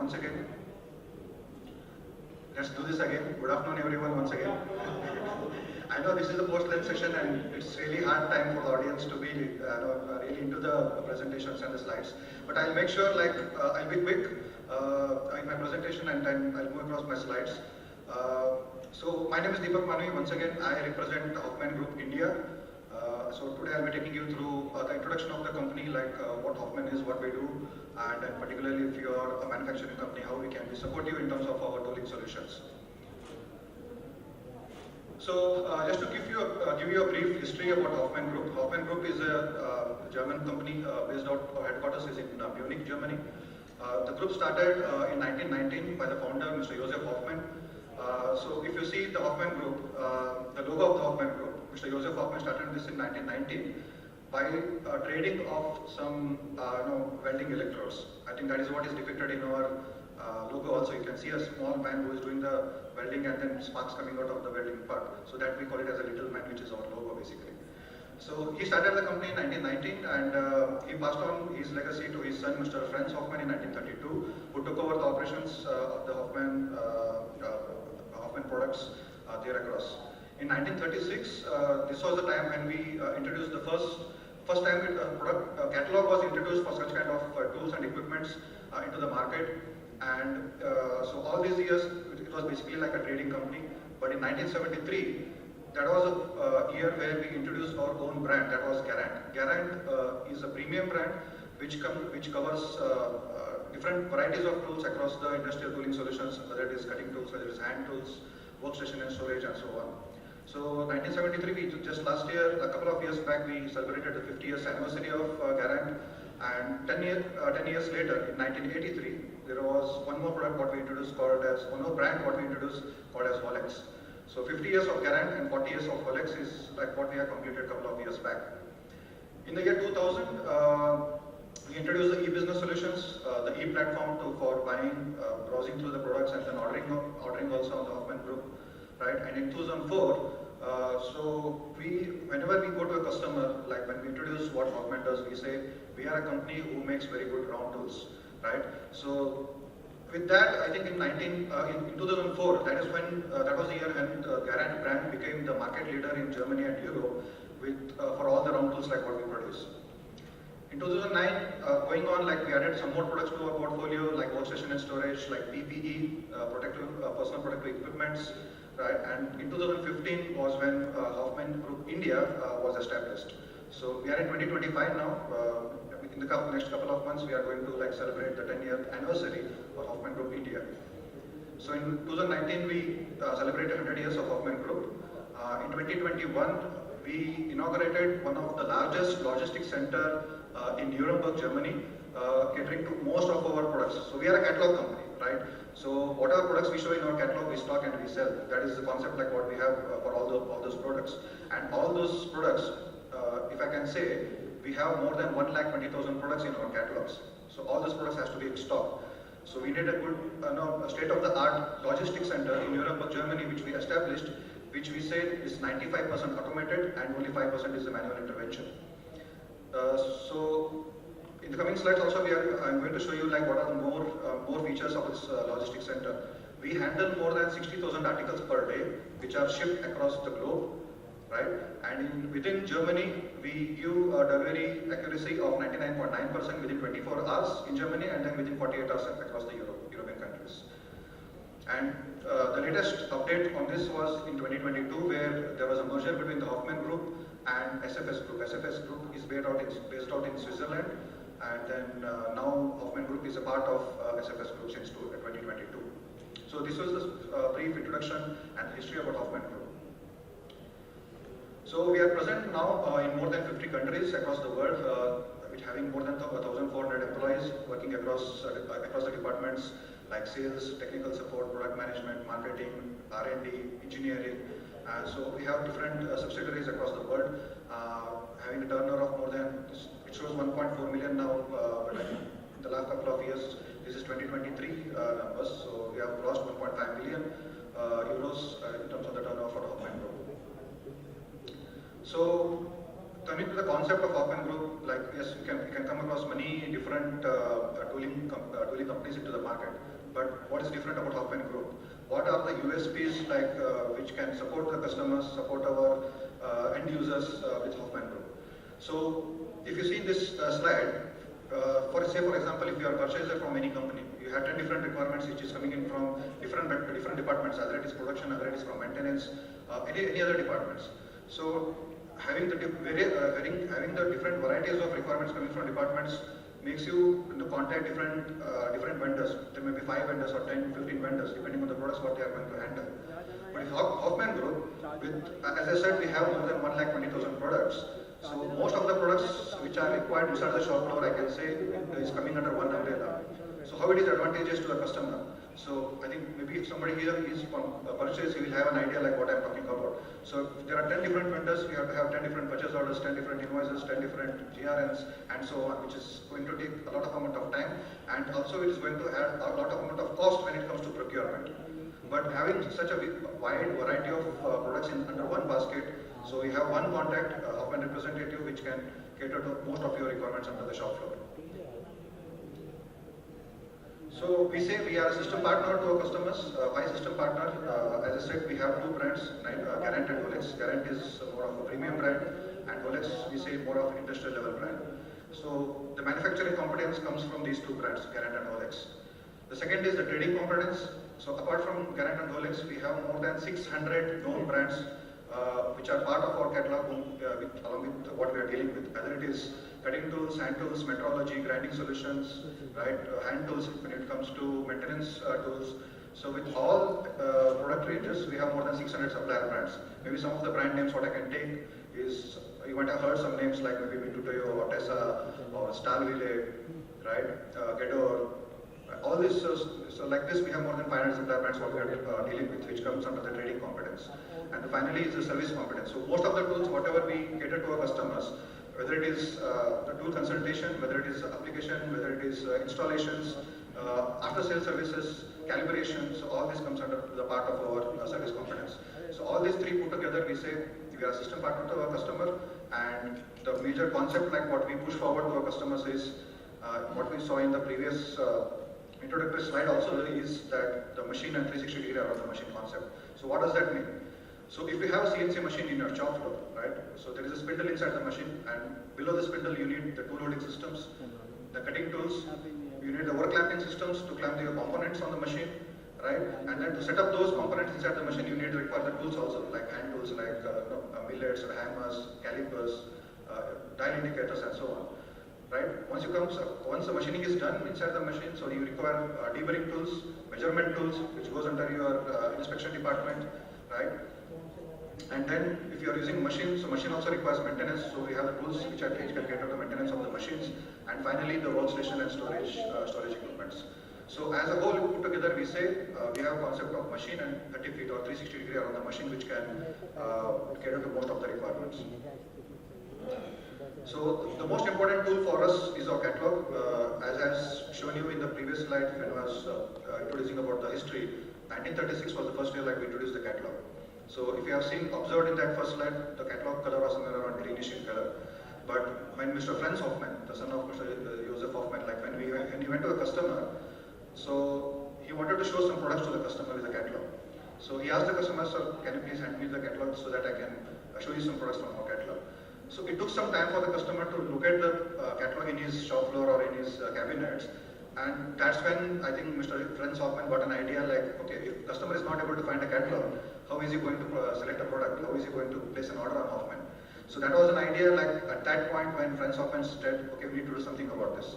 once again, let's do this again. Good afternoon, everyone, once again. I know this is a post-lunch session and it's really hard time for the audience to be really into the presentations and the slides. But I'll make sure I'll be quick in my presentation and then I'll move across my slides. So my name is Deepak Manvi. Once again, I represent Hoffman Group India. So today I'll be taking you through the introduction of the company, what Hoffman is, what we do, and particularly if you are a manufacturing company, how we can be supportive in terms of our tooling solutions. So just to give you a brief history about Hoffman Group. Hoffman Group is a German company based out, headquarters is in Munich, Germany. The group started in 1919 by the founder, Mr. Joseph Hoffman. So if you see the Hoffman Group, the logo of the Hoffman Group, Mr. Joseph Hoffman started this in 1919 by trading of some welding electrodes. I think that is what is depicted in our logo also. You can see a small man who is doing the welding and then sparks coming out of the welding part. So that we call it as a little man, which is our logo basically. So he started the company in 1919 and he passed on his legacy to his son, Mr. Franz Hoffman, in 1932, who took over the operations of the Hoffman products there across. In 1936, this was the time when we introduced the first time product catalog was introduced for such kind of tools and equipments into the market. And so all these years, it was basically like a trading company. But in 1973, that was a year where we introduced our own brand, that was Garant. Garant is a premium brand which covers different varieties of tools across the industrial tooling solutions, whether it is cutting tools, whether it is hand tools, workstation and storage and so on. So 1973, just last year, a couple of years back, we celebrated the 50 years anniversary of Garant. And 10 years later, in 1983, there was one more product what we introduced one more brand what we introduced called as Holex. So 50 years of Garant and 40 years of Holex is like what we have completed a couple of years back. In the year 2000, we introduced the e-business solutions, the e-platform for buying, browsing through the products and then ordering also on the Hoffman Group, right? And in 2004, whenever we go to a customer, like when we introduce what Hoffman does, we say we are a company who makes very good round tools, right? So with that, I think in 2004, that is when that was the year when the Garant brand became the market leader in Germany and Europe for all the round tools like what we produce. In 2009, going on, we added some more products to our portfolio, like workstation and storage, like PPE, personal protective equipments, right? And in 2015 was when Hoffman Group India was established. So we are in 2025 now. In the next couple of months, we are going to celebrate the 10-year anniversary of Hoffman Group India. So in 2019, we celebrated 100 years of Hoffman Group. In 2021, we inaugurated one of the largest logistics center in Nuremberg, Germany, catering to most of our products. So we are a catalog company, right? So whatever products we show in our catalog, we stock and we sell. That is the concept like what we have for all those products. And all those products, if I can say, we have more than 120,000 products in our catalogs. So all those products has to be in stock. So we need a good state-of-the-art logistics center in Nuremberg, Germany, which we established, which we say is 95% automated and only 5% is the manual intervention. So in the coming slides also, I'm going to show you what are the more features of this logistics center. We handle more than 60,000 articles per day, which are shipped across the globe, right? And within Germany, we give a delivery accuracy of 99.9% within 24 hours in Germany, and then within 48 hours across the European countries. And the latest update on this was in 2022, where there was a merger between the Hoffman Group and SFS Group. SFS Group is based out in Switzerland, and then now Hoffman Group is a part of SFS Group since 2022. So this was a brief introduction and history about Hoffman Group. So we are present now in more than 50 countries across the world, which having more than 1,400 employees working across the departments like sales, technical support, product management, marketing, R&D, engineering. So we have different subsidiaries across the world, having a turnover of more than, it shows 1.4 million now, but in the last couple of years, this is 2023 numbers, so we have crossed 1.5 million euros in terms of the turnover for Hoffman Group. So coming to the concept of Hoffman Group, like yes, you can come across many different tooling companies into the market. But what is different about Hoffman Group? What are the USPs like which can support the customers, support our end users with Hoffman Group? So if you see this slide, for example, if you are a purchaser from any company, you have 10 different requirements which is coming in from different departments, either it is production, either it is from maintenance, any other departments. So having the different varieties of requirements coming from departments makes you contact different vendors. There may be 5 vendors or 10, 15 vendors depending on the products what they are going to handle. But if Hoffman Group, as I said, we have more than 1,20,000 products. So most of the products which are required inside the shop floor, I can say, is coming under one umbrella. So how it is advantageous to the customer? So I think maybe if somebody here is from a purchase, he will have an idea like what I'm talking about. So if there are 10 different vendors, we have to have 10 different purchase orders, 10 different invoices, 10 different GRNs, and so on, which is going to take a lot of amount of time, and also it is going to add a lot of amount of cost when it comes to procurement. But having such a wide variety of products under one basket, so we have one contact, Hoffman representative, which can cater to most of your requirements under the shop floor. So we say we are a system partner to our customers. Why system partner? As I said, we have 2 brands, Garant and Rolex. Garant is more of a premium brand, and Rolex we say more of industrial level brand. So the manufacturing competence comes from these 2 brands, Garant and Rolex. The second is the trading competence. So apart from Garant and Rolex, we have more than 600 known brands which are part of our catalog along with what we are dealing with. Whether it is cutting tools, hand tools, metrology, grinding solutions, right? Hand tools when it comes to maintenance tools. So with all product ranges, we have more than 600 supplier brands. Maybe some of the brand names what I can take is, you might have heard some names like maybe Mitutoyo or Tessa or Stalvile, right? Gedor. All this, so like this, we have more than 500 supplier brands what we are dealing with, which comes under the trading competence. And finally is the service competence. So most of the tools, whatever we cater to our customers, whether it is the tool consultation, whether it is application, whether it is installations, after sales services, calibration, so all this comes under the part of our service competence. So all these 3 put together, we say we are a system partner to our customer, and the major concept like what we push forward to our customers is what we saw in the previous introductory slide also is that the machine and 360 degree around the machine concept. So what does that mean? So if you have a CNC machine in your shop floor, right? So there is a spindle inside the machine, and below the spindle you need the tool holding systems, the cutting tools, you need the overclamping systems to clamp the components on the machine, right? And then to set up those components inside the machine, you need to require the tools also, like hand tools, like millets, hammers, calipers, dial indicators, and so on. Right? Once the machining is done inside the machine, so you require deburring tools, measurement tools, which goes under your inspection department, right? And then if you are using machines, so machine also requires maintenance, so we have the tools which can cater to maintenance of the machines, and finally the workstation and storage equipments. So as a whole put together, we say we have a concept of machine and 30 feet or 360 degree around the machine, which can cater to most of the requirements. So the most important tool for us is our catalog. As I have shown you in the previous slide when I was introducing about the history, 1936 was the first year like we introduced the catalog. So if you have observed in that first slide, the catalog color was somewhere around greenish in color. But when Mr. Franz Hoffman, the son of Mr. Joseph Hoffman, like when he went to a customer, so he wanted to show some products to the customer with the catalog. So he asked the customer, sir, can you please hand me the catalog so that I can show you some products from our catalog. So it took some time for the customer to look at the catalog in his shop floor or in his cabinets, and that's when I think Mr. Franz Hoffman got an idea like, okay, if customer is not able to find a catalog, how is he going to select a product? How is he going to place an order on Hoffman? So that was an idea like at that point when Franz Hoffman said, okay, we need to do something about this.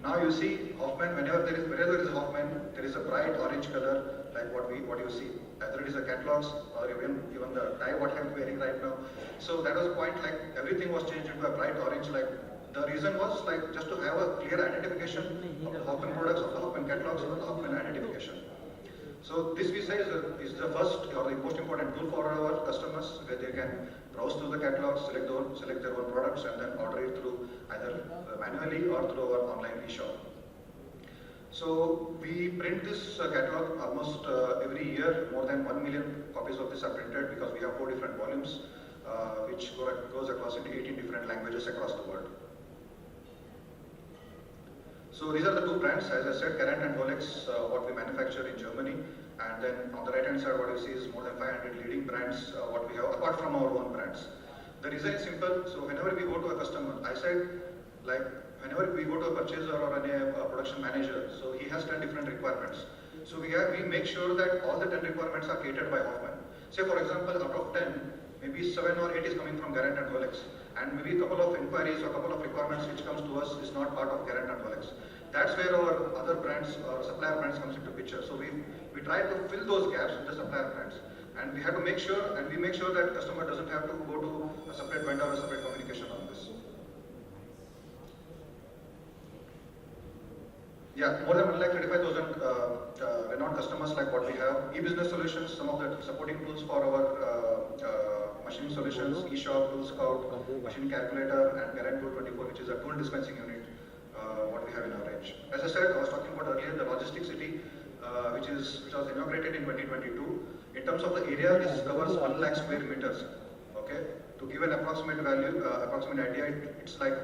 Now you see Hoffman, wherever there is a Hoffman, there is a bright orange color like what you see. Either it is the catalogs or even the tie what I am wearing right now. So that was a point like everything was changed into a bright orange. Like the reason was like just to have a clear identification of the Hoffman products, of the Hoffman catalogs, or the Hoffman identification. So this we say is the first or the most important tool for our customers, where they can browse through the catalogs, select their own products, and then order it through either manually or through our online e-shop. So we print this catalog almost every year. More than 1 million copies of this are printed because we have 4 different volumes. which goes across into 18 different languages across the world. So these are the two brands, as I said, Garant and Rolex, what we manufacture in Germany. And then on the right hand side, what you see is more than 500 leading brands, what we have, apart from our own brands. The reason is simple. So whenever we go to a customer, I said, like, whenever we go to a purchaser or a production manager, so he has 10 different requirements. So we make sure that all the 10 requirements are catered by Hoffman. Say for example, out of 10, maybe 7 or 8 is coming from Garant and Rolex. And maybe a couple of inquiries or a couple of requirements which comes to us is not part of Garant and Rolex. That's where our other brands or supplier brands comes into picture. So we try to fill those gaps with the supplier brands. And we have to make sure, and we make sure that customer doesn't have to go to a separate vendor or a separate communication on this. Yeah, more than 1,35,000 renowned customers like what we have. E-business solutions, some of the supporting tools for our machine solutions, eShop, Tool Scout, machine calculator, and Garant Tool 24, which is a tool dispensing unit, what we have in our range. As I said, I was talking about earlier, the logistics city, which was inaugurated in 2022. In terms of the area, this covers 1 lakh square meters. Okay, to give an approximate value, approximate idea, it's like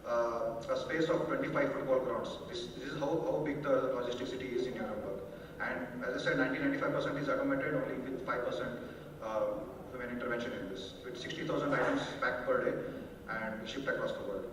a space of 25 football grounds. This is how big the logistics city is in Nuremberg. And as I said, 90-95% is automated, only with 5% human intervention in this. With 60,000 items packed per day and shipped across the world.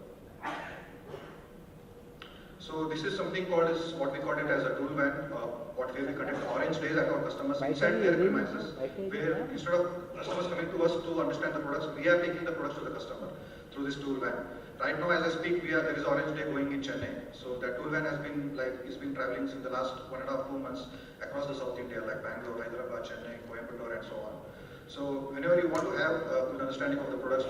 So this is something called what we call it as a tool van, what we conduct orange days at our customers inside their premises, where instead of customers coming to us to understand the products, we are taking the products to the customer through this tool van. Right now, as I speak, there is Orange Day going in Chennai. So that tool van has been traveling in the last 1.5-2 months across the South India, like Bangalore, Hyderabad, Chennai, Coimbatore, and so on. So whenever you want to have a good understanding of the products,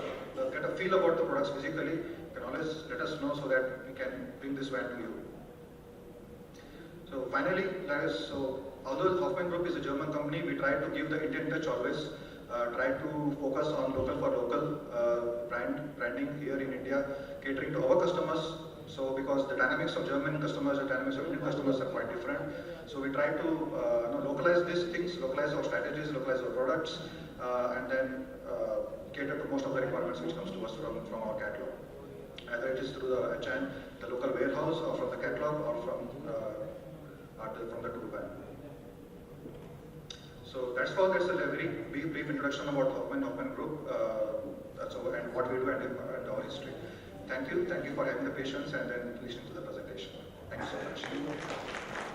get a feel about the products physically, you can always let us know so that we can bring this van to you. So finally, although Hoffman Group is a German company, we try to give the Indian touch always. Try to focus on local for local branding here in India, catering to our customers. So because the dynamics of German customers and dynamics of Indian customers are quite different. So we try to localize these things, localize our strategies, localize our products, and then cater to most of the requirements which comes to us from our catalog. Either it is through the local warehouse or from the catalog or from the tool van. So that's all. That's a very brief introduction about Hoffman Group, and what we do and our history. Thank you for having the patience and then listening to the presentation. Thank you so much.